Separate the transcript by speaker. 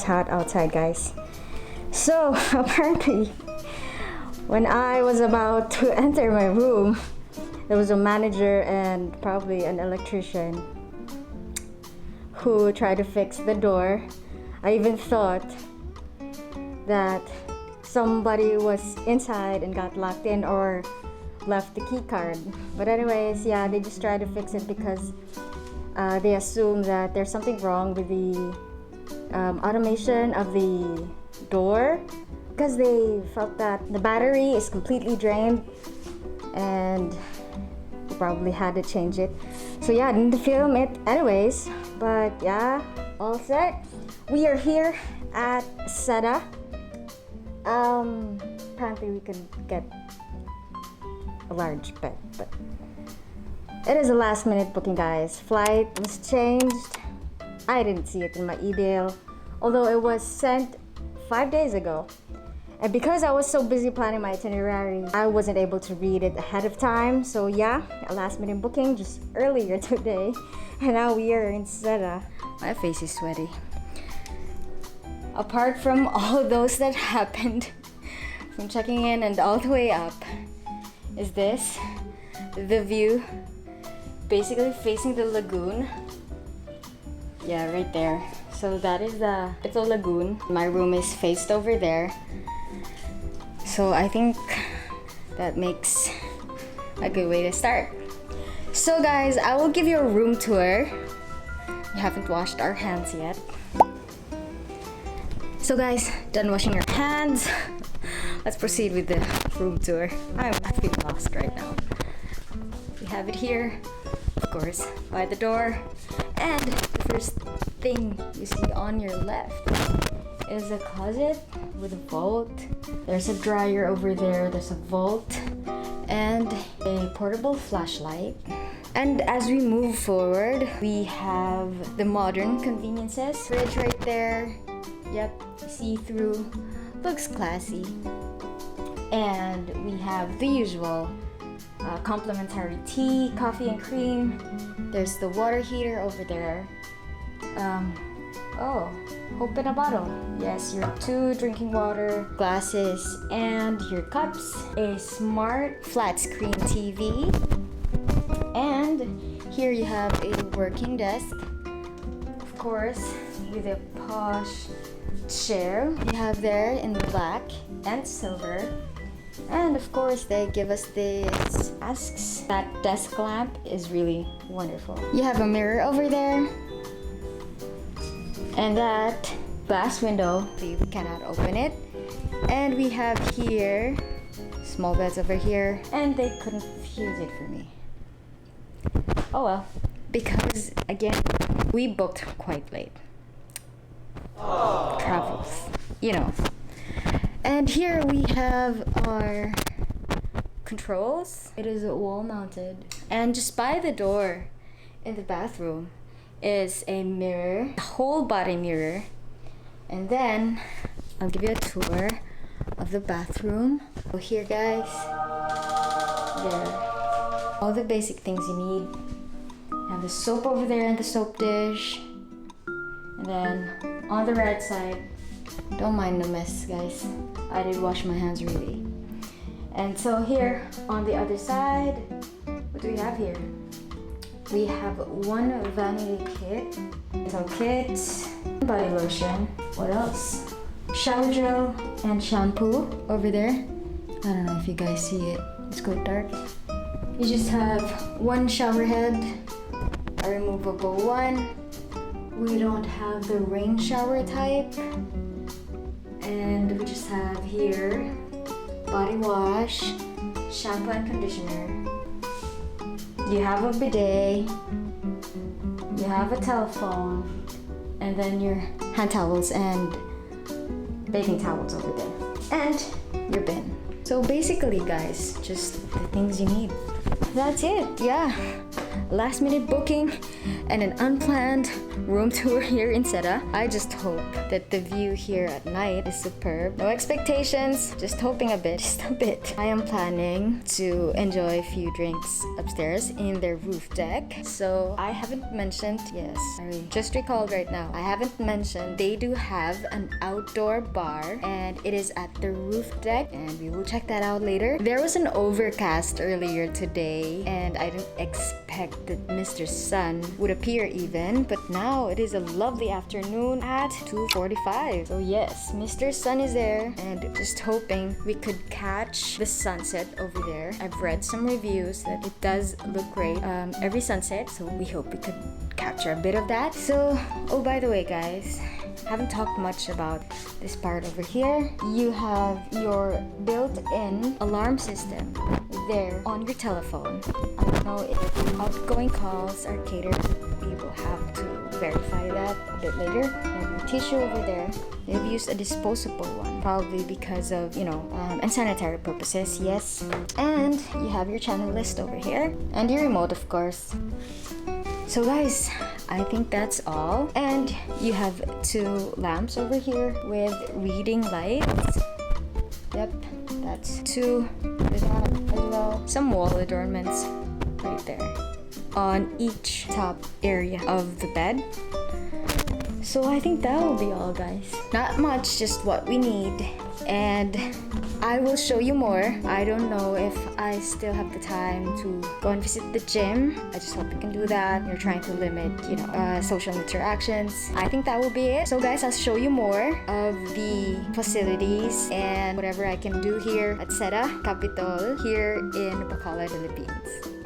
Speaker 1: was hot outside, guys. So apparently, when I was about to enter my room, there was a manager and probably an electrician who tried to fix the door. I even thought that somebody was inside and got locked in or left the key card. But anyways, yeah, they just tried to fix it because they assume that there's something wrong with the automation of the door, because they felt that the battery is completely drained and they probably had to change it. So yeah, I didn't film it anyways, but yeah, all set. We are here at SEDA. Apparently we can get a large bed, but it is a last minute booking, guys. Flight was changed. I didn't see it in my email, although it was sent 5 days ago. And because I was so busy planning my itinerary, I wasn't able to read it ahead of time. So yeah, a last minute booking just earlier today. And now we are in SEDA. My face is sweaty. Apart from all those that happened from checking in and all the way up, is this the view basically facing the lagoon. Yeah, right there. So that is it's a lagoon. My room is faced over there, so I think that makes a good way to start. So guys, I will give you a room tour. We haven't washed our hands yet. So guys, done washing our hands. Let's proceed with the room tour. I feel lost right now. We have it here, of course, by the door. And the first thing you see on your left is a closet with a vault. There's a dryer over there, there's a vault, and a portable flashlight. And as we move forward, we have the modern conveniences. Fridge right there. Yep, see-through. Looks classy. And we have the usual complimentary tea, coffee and cream. There's the water heater over there. Hope in a bottle. Yes, your 2 drinking water glasses and your cups. A smart flat screen TV. And here you have a working desk. Of course, with a posh chair you have there in black and silver. And of course, they give us this asks. That desk lamp is really wonderful. You have a mirror over there. And that glass window, we cannot open it. And we have here small beds over here. And they couldn't fuse it for me. Oh well. Because again, we booked quite late. Travels, you know. And here we have our controls. It is wall mounted. And just by the door in the bathroom is a mirror, a whole body mirror. And then I'll give you a tour of the bathroom. So here, guys, there, all the basic things you need. You have the soap over there and the soap dish. And then on the right side, don't mind the mess, guys. I did wash my hands really. And so here on the other side, what do we have here? We have one vanity kit, so kit, body lotion. What else? Shower gel and shampoo over there. I don't know if you guys see it. It's quite dark. You just have one shower head, a removable one. We don't have the rain shower type. And we just have here body wash, shampoo and conditioner. You have a bidet, you have a telephone, and then your hand towels and bathing towels over there, and your bin. So basically, guys, just the things you need. That's it. Yeah, last minute booking and an unplanned room tour here in SEDA. I just hope that the view here at night is superb. No expectations, just hoping a bit, just a bit. I am planning to enjoy a few drinks upstairs in their roof deck. So I haven't mentioned, yes, I just recalled right now, I haven't mentioned they do have an outdoor bar and it is at the roof deck, and we will check that out later. There was an overcast earlier today and I didn't expect that Mr. Sun would appear even, but now it is a lovely afternoon at 2:45. So yes, Mr. Sun is there, and just hoping we could catch the sunset over there. I've read some reviews that it does look great every sunset, so we hope we could capture a bit of that. So, oh, by the way guys, haven't talked much about this part over here. You have your built-in alarm system there on your telephone. I don't know if outgoing calls are catered. We will have to verify that a bit later. You have your tissue over there. They've used a disposable one, probably because of, and sanitary purposes, yes. And you have your channel list over here, and your remote, of course. So guys, I think that's all. And you have 2 lamps over here with reading lights. Yep, that's 2. There's one as well. Some wall adornments right there on each top area of the bed. So I think that will be all, guys. Not much, just what we need. And I will show you more. I don't know if I still have the time to go and visit the gym. I just hope we can do that. You're trying to limit, social interactions. I think that will be it. So guys, I'll show you more of the facilities and whatever I can do here at SEDA Capitol here in Bacolod, Philippines.